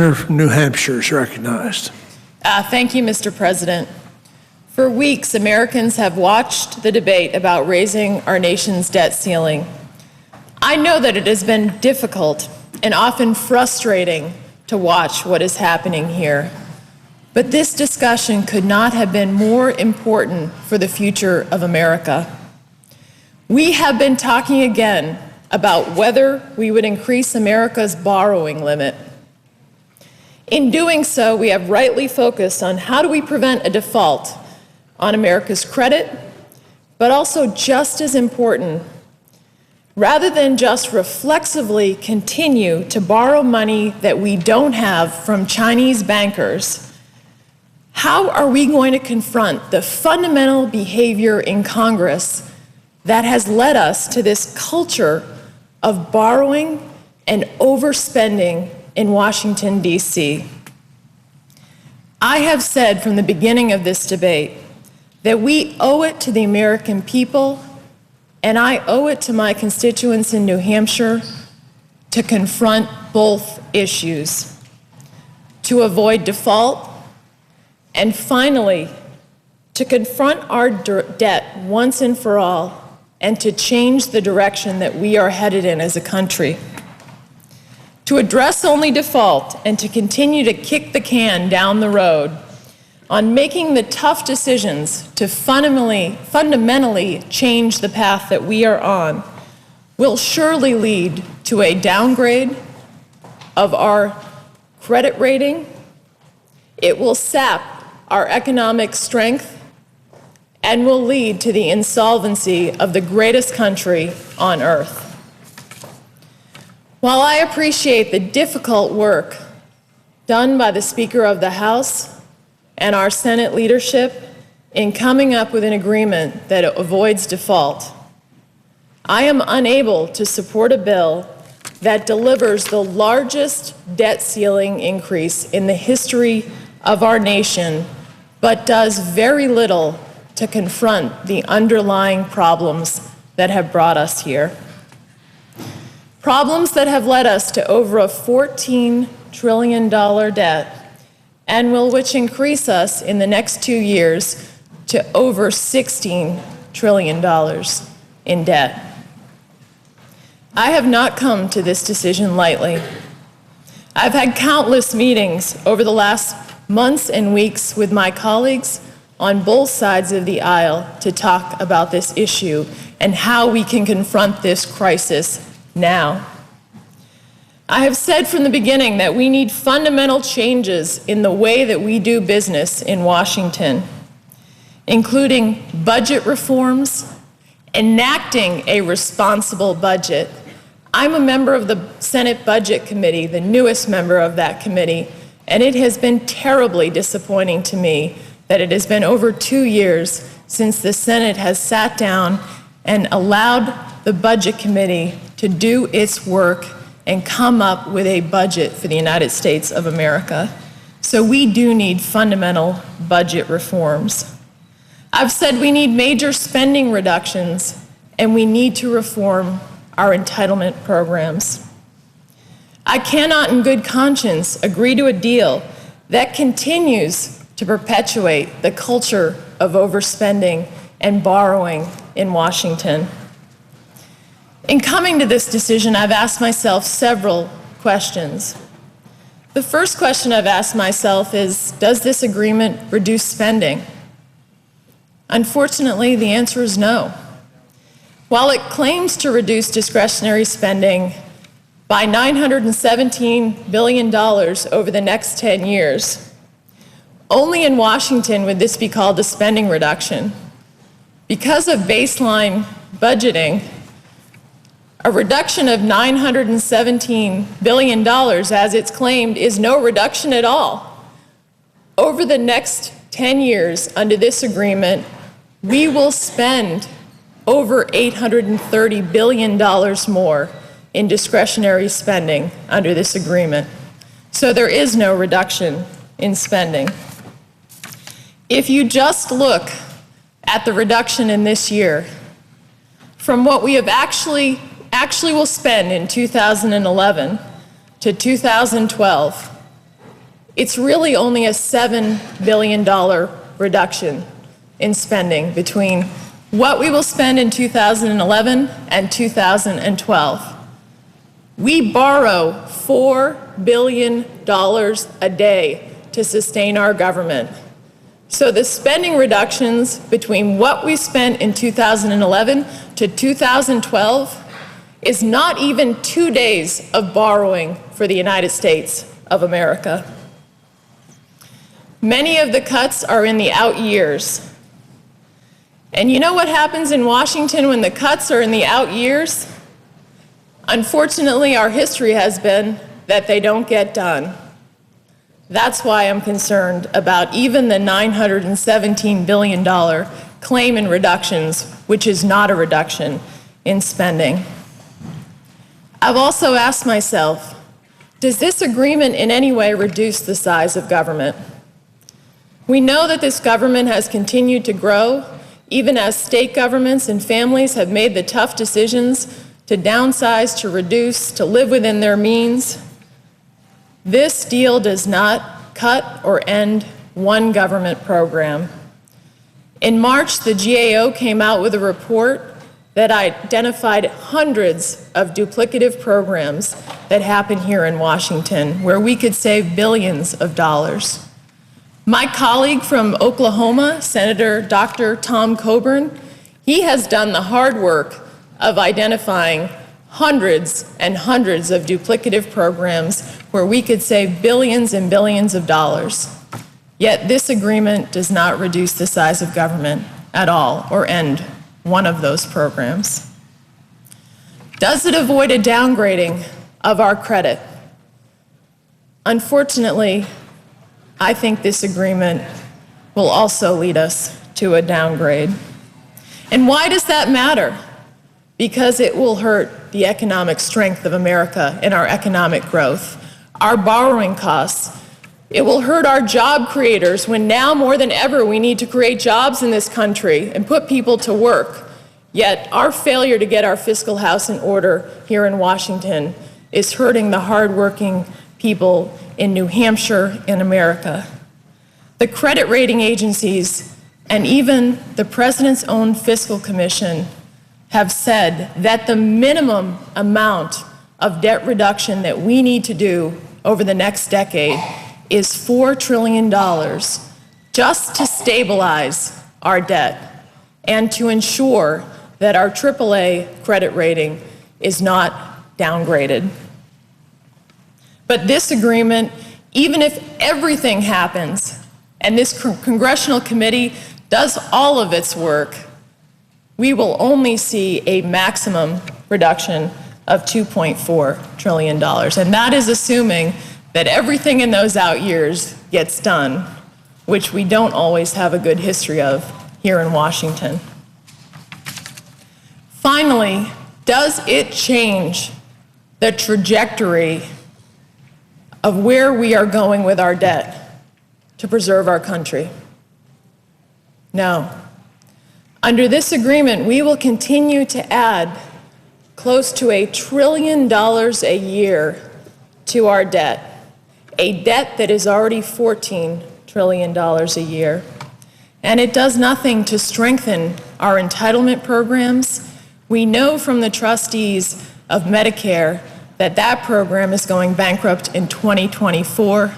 From New Hampshire is recognized. Thank you, Mr. President. For weeks, Americans have watched the debate about raising our nation's debt ceiling. I know that it has been difficult and often frustrating to watch what is happening here. But this discussion could not have been more important for the future of America. We have been talking again about whether we would increase America's borrowing limit. In doing so, we have rightly focused on how do we prevent a default on America's credit, but also just as important, rather than just reflexively continue to borrow money that we don't have from Chinese bankers, how are we going to confront the fundamental behavior in Congress that has led us to this culture of borrowing and overspending in Washington, D.C.? I have said from the beginning of this debate that we owe it to the American people, and I owe it to my constituents in New Hampshire, to confront both issues, to avoid default, and finally, to confront our debt once and for all, and to change the direction that we are headed in as a country. To address only default and to continue to kick the can down the road on making the tough decisions to fundamentally change the path that we are on will surely lead to a downgrade of our credit rating. It will sap our economic strength and will lead to the insolvency of the greatest country on earth. While I appreciate the difficult work done by the Speaker of the House and our Senate leadership in coming up with an agreement that avoids default, I am unable to support a bill that delivers the largest debt ceiling increase in the history of our nation, but does very little to confront the underlying problems that have brought us here. Problems that have led us to over a $14 trillion debt and which increase us in the next 2 years to over $16 trillion in debt. I have not come to this decision lightly. I've had countless meetings over the last months and weeks with my colleagues on both sides of the aisle to talk about this issue and how we can confront this crisis now. I have said from the beginning that we need fundamental changes in the way that we do business in Washington, including budget reforms, enacting a responsible budget. I'm a member of the Senate Budget Committee, the newest member of that committee, and it has been terribly disappointing to me that it has been over 2 years since the Senate has sat down and allowed the Budget Committee to do its work and come up with a budget for the United States of America. So we do need fundamental budget reforms. I've said we need major spending reductions, and we need to reform our entitlement programs. I cannot in good conscience agree to a deal that continues to perpetuate the culture of overspending and borrowing in Washington. In coming to this decision, I've asked myself several questions. The first question I've asked myself is, does this agreement reduce spending? Unfortunately, the answer is no. While it claims to reduce discretionary spending by $917 billion over the next 10 years, only in Washington would this be called a spending reduction. Because of baseline budgeting, a reduction of $917 billion, as it's claimed, is no reduction at all. Over the next 10 years under this agreement, we will spend over $830 billion more in discretionary spending under this agreement. So there is no reduction in spending. If you just look at the reduction in this year, from what we have actually will spend in 2011 to 2012, it's really only a $7 billion reduction in spending between what we will spend in 2011 and 2012. We borrow $4 billion a day to sustain our government. So the spending reductions between what we spent in 2011 to 2012 is not even 2 days of borrowing for the United States of America. Many of the cuts are in the out years. And you know what happens in Washington when the cuts are in the out years? Unfortunately, our history has been that they don't get done. That's why I'm concerned about even the $917 billion claim in reductions, which is not a reduction in spending. I've also asked myself, does this agreement in any way reduce the size of government? We know that this government has continued to grow, even as state governments and families have made the tough decisions to downsize, to reduce, to live within their means. This deal does not cut or end one government program. In March, the GAO came out with a report that identified hundreds of duplicative programs that happen here in Washington, where we could save billions of dollars. My colleague from Oklahoma, Senator Dr. Tom Coburn, he has done the hard work of identifying hundreds and hundreds of duplicative programs where we could save billions and billions of dollars. Yet this agreement does not reduce the size of government at all or end one of those programs. Does it avoid a downgrading of our credit? Unfortunately, I think this agreement will also lead us to a downgrade. And why does that matter? Because it will hurt the economic strength of America and our economic growth, our borrowing costs. It will hurt our job creators when now more than ever we need to create jobs in this country and put people to work. Yet our failure to get our fiscal house in order here in Washington is hurting the hardworking people in New Hampshire and America. The credit rating agencies and even the President's own Fiscal Commission have said that the minimum amount of debt reduction that we need to do over the next decade is $4 trillion just to stabilize our debt and to ensure that our AAA credit rating is not downgraded. But this agreement, even if everything happens and this congressional committee does all of its work, we will only see a maximum reduction of $2.4 trillion. And that is assuming that everything in those out years gets done, which we don't always have a good history of here in Washington. Finally, does it change the trajectory of where we are going with our debt to preserve our country? No. Under this agreement, we will continue to add close to $1 trillion a year to our debt, a debt that is already $14 trillion a year. And it does nothing to strengthen our entitlement programs. We know from the trustees of Medicare that that program is going bankrupt in 2024.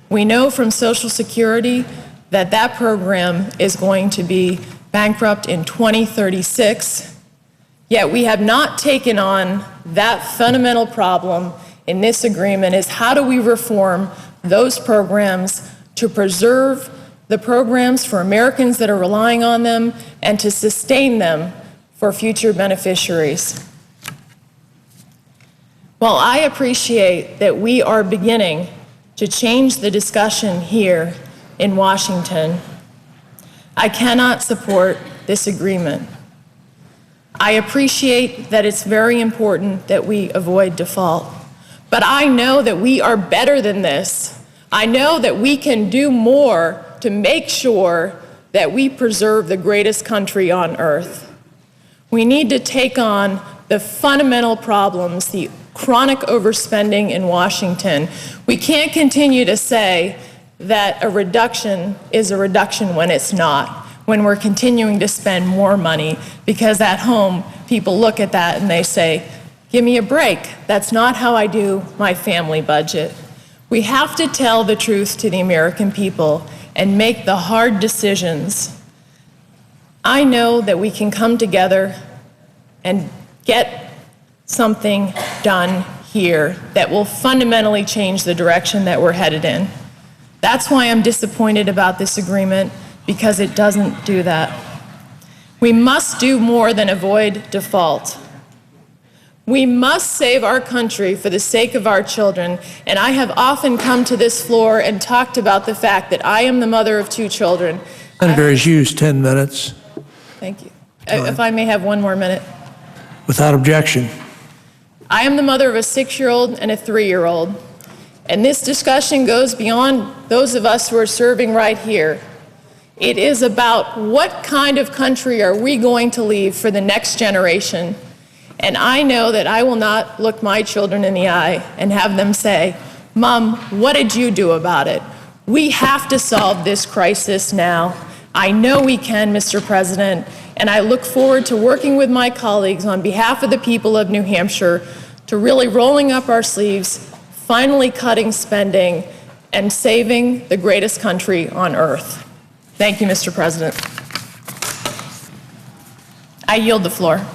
We know from Social Security that that program is going to be bankrupt in 2036. Yet we have not taken on that fundamental problem in this agreement, is how do we reform those programs to preserve the programs for Americans that are relying on them and to sustain them for future beneficiaries. While I appreciate that we are beginning to change the discussion here in Washington, I cannot support this agreement. I appreciate that it's very important that we avoid default, but I know that we are better than this. I know that we can do more to make sure that we preserve the greatest country on earth. We need to take on the fundamental problems, the chronic overspending in Washington. We can't continue to say that a reduction is a reduction when it's not, when we're continuing to spend more money, because at home, people look at that and they say, give me a break. That's not how I do my family budget. We have to tell the truth to the American people and make the hard decisions. I know that we can come together and get something done here that will fundamentally change the direction that we're headed in. That's why I'm disappointed about this agreement, because it doesn't do that. We must do more than avoid default. We must save our country for the sake of our children, and I have often come to this floor and talked about the fact that I am the mother of 2 children. Senator has used 10 minutes. Thank you. If I may have 1 more minute. Without objection. I am the mother of a 6-year-old and a 3-year-old, and this discussion goes beyond those of us who are serving right here. It is about what kind of country are we going to leave for the next generation. And I know that I will not look my children in the eye and have them say, Mom, what did you do about it? We have to solve this crisis now. I know we can, Mr. President, and I look forward to working with my colleagues on behalf of the people of New Hampshire to really rolling up our sleeves, finally cutting spending, and saving the greatest country on earth. Thank you, Mr. President. I yield the floor.